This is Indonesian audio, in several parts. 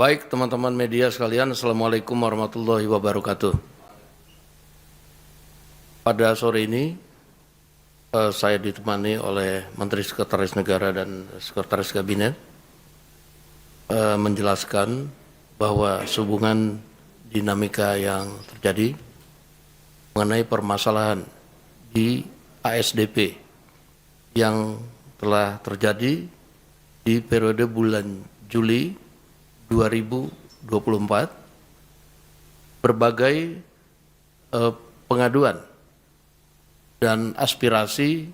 Baik, teman-teman media sekalian, Assalamualaikum warahmatullahi wabarakatuh. Pada sore ini, saya ditemani oleh Menteri Sekretaris Negara dan Sekretaris Kabinet menjelaskan bahwa sehubungan dinamika yang terjadi mengenai permasalahan di ASDP yang telah terjadi di periode bulan Juli 2024, berbagai pengaduan dan aspirasi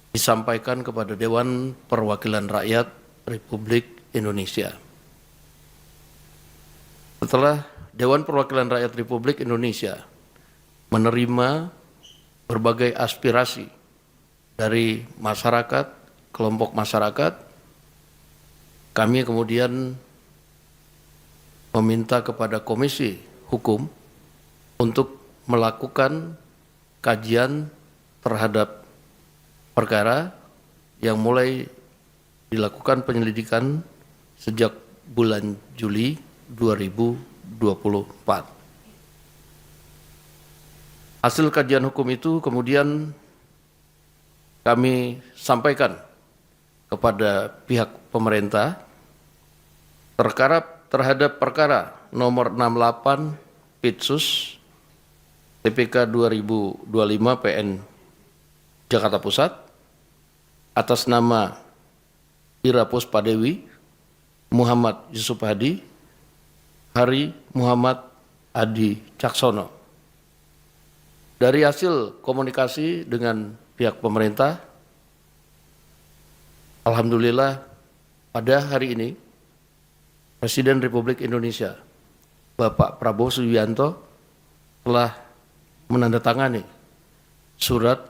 disampaikan kepada Dewan Perwakilan Rakyat Republik Indonesia. Setelah Dewan Perwakilan Rakyat Republik Indonesia menerima berbagai aspirasi dari masyarakat, kelompok masyarakat, kami kemudian meminta kepada Komisi Hukum untuk melakukan kajian terhadap perkara yang mulai dilakukan penyelidikan sejak bulan Juli 2024. Hasil kajian hukum itu kemudian kami sampaikan kepada pihak pemerintah terhadap perkara nomor 68 Pitsus TPK 2025 PN Jakarta Pusat atas nama Ira Puspadewi, Muhammad Yusuf Hadi, Hari Muhammad Adi Caksono. Dari hasil komunikasi dengan pihak pemerintah, alhamdulillah pada hari ini Presiden Republik Indonesia Bapak Prabowo Subianto telah menandatangani surat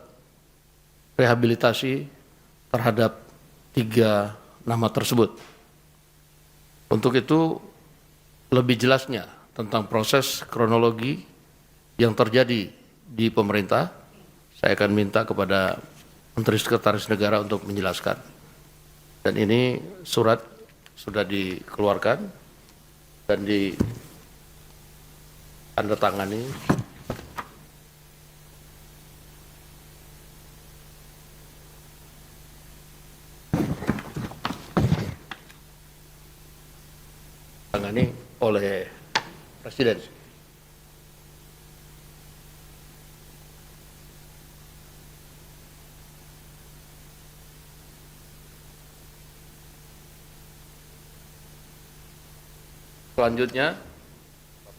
rehabilitasi terhadap 3 nama tersebut. Untuk itu, lebih jelasnya tentang proses kronologi yang terjadi di pemerintah, saya akan minta kepada Menteri Sekretaris Negara untuk menjelaskan. Dan ini surat sudah dikeluarkan dan ditandatangani oleh Presiden. Selanjutnya,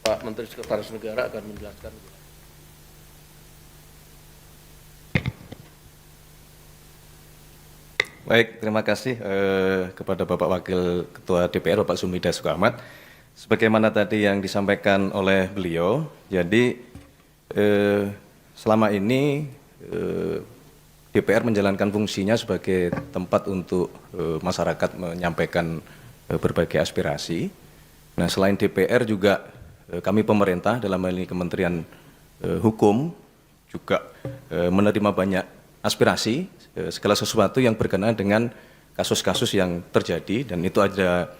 Bapak Menteri Sekretaris Negara akan menjelaskan. Baik, terima kasih kepada Bapak Wakil Ketua DPR, Bapak Sumida Sukamart. Sebagaimana tadi yang disampaikan oleh beliau, jadi selama ini DPR menjalankan fungsinya sebagai tempat untuk masyarakat menyampaikan berbagai aspirasi. Nah, selain DPR juga kami pemerintah dalam hal ini Kementerian Hukum juga menerima banyak aspirasi segala sesuatu yang berkenaan dengan kasus-kasus yang terjadi, dan itu ada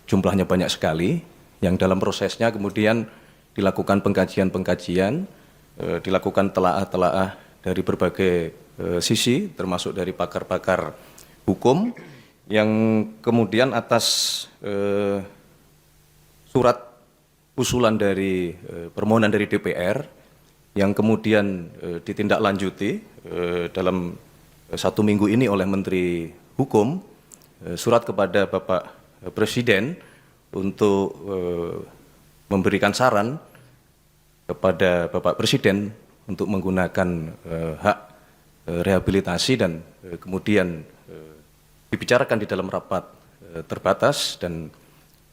jumlahnya banyak sekali yang dalam prosesnya kemudian dilakukan pengkajian-pengkajian, dilakukan telaah-telaah dari berbagai sisi termasuk dari pakar-pakar hukum yang kemudian atas surat usulan dari permohonan dari DPR yang kemudian ditindaklanjuti dalam 1 minggu ini oleh Menteri Hukum, surat kepada Bapak Presiden untuk memberikan saran kepada Bapak Presiden untuk menggunakan hak rehabilitasi dan kemudian dibicarakan di dalam rapat terbatas, dan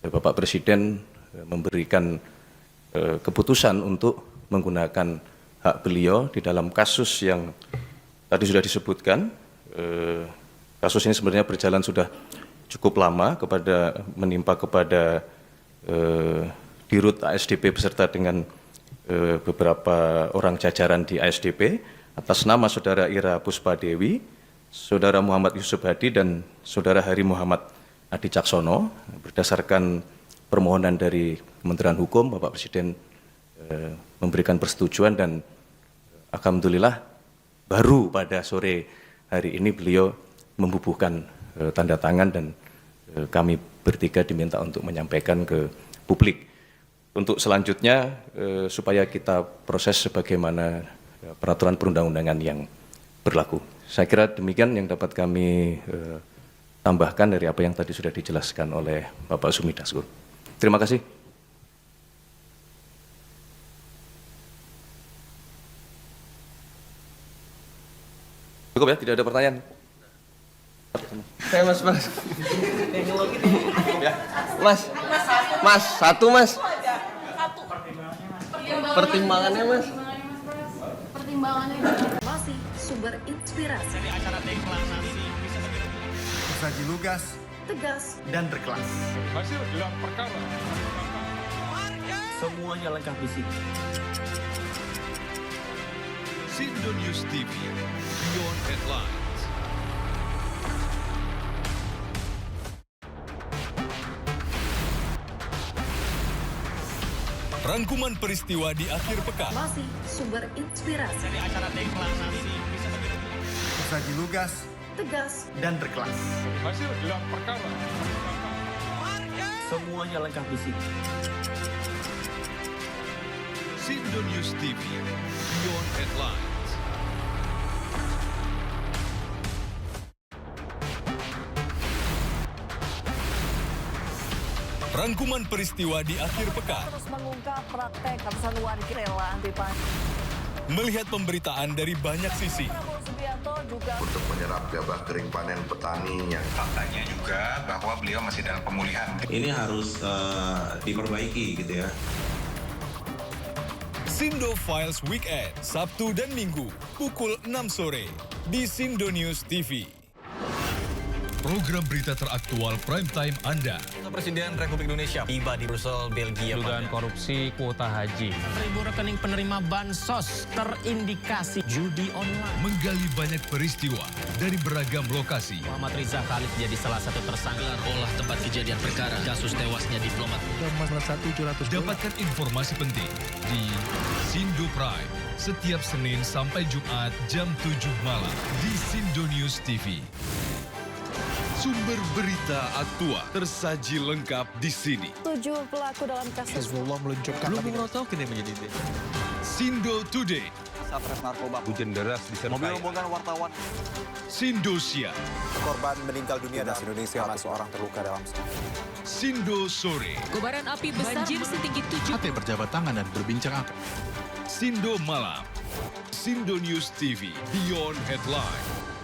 Bapak Presiden memberikan keputusan untuk menggunakan hak beliau di dalam kasus yang tadi sudah disebutkan. Kasus ini sebenarnya berjalan sudah cukup lama, menimpa kepada Dirut ASDP beserta dengan beberapa orang jajaran di ASDP atas nama Saudara Ira Puspadewi, Saudara Muhammad Yusuf Hadi, dan Saudara Hari Muhammad Adi Caksono, berdasarkan permohonan dari Kementerian Hukum, Bapak Presiden memberikan persetujuan dan alhamdulillah baru pada sore hari ini beliau membubuhkan tanda tangan dan kami bertiga diminta untuk menyampaikan ke publik. Untuk selanjutnya supaya kita proses sebagaimana peraturan perundang-undangan yang berlaku. Saya kira demikian yang dapat kami tambahkan dari apa yang tadi sudah dijelaskan oleh Bapak Sumi Dasko. Terima kasih. Cukup ya, tidak ada pertanyaan. Saya mas. Mas, satu mas. Pertimbangannya mas. Pertimbangannya masih sumber inspirasi. Dari acara deklarasi Saji lugas Tegas dan berkelas. hasil gelar perkara. Semuanya lengkap di sini. Sindo News TV, Beyond Headlines. Rangkuman peristiwa di akhir pekan. masih sumber inspirasi. Dari acara deklarasi Saji lugas Tegas dan berkelas. hasil gelar perkara. Semuanya lengkap di sini. Sindo News TV, Beyond Headlines. Rangkuman peristiwa di akhir pekan. Terus mengungkap praktek ratusan warga rela anti pajak. Melihat pemberitaan dari banyak sisi. Prabowo Subianto juga untuk menyerap gabah kering panen petani yang faktanya juga bahwa beliau masih dalam pemulihan. Ini harus diperbaiki gitu ya. Sindo Files Weekend, Sabtu dan Minggu, pukul 6 sore, di Sindo News TV. Program berita teraktual prime time Anda. Presiden Republik Indonesia tiba di Brussel, Belgia. Dugaan korupsi kuota haji. 1.000 rekening penerima bansos terindikasi judi online. Menggali banyak peristiwa dari beragam lokasi. Muhammad Riza Khalid jadi salah satu tersangka olah tempat kejadian perkara kasus tewasnya diplomat. Dapatkan informasi penting di Sindo Prime setiap Senin sampai Jumat jam 7 malam di Sindo News TV. Sumber berita aktual tersaji lengkap di sini. 7 pelaku dalam kasus Hezbollah meluncurkan Sindo Today, Sapres narkoba. Hujan deras disertai. Mobil rombongan wartawan. Sindosia, Korban meninggal dunia dan Indonesia seorang terluka dalam Sindo Sore, kobaran api besar banjir setinggi 7 berjabat tangan dan berbincang Sindo Malam, Sindo News TV, Beyond Headline.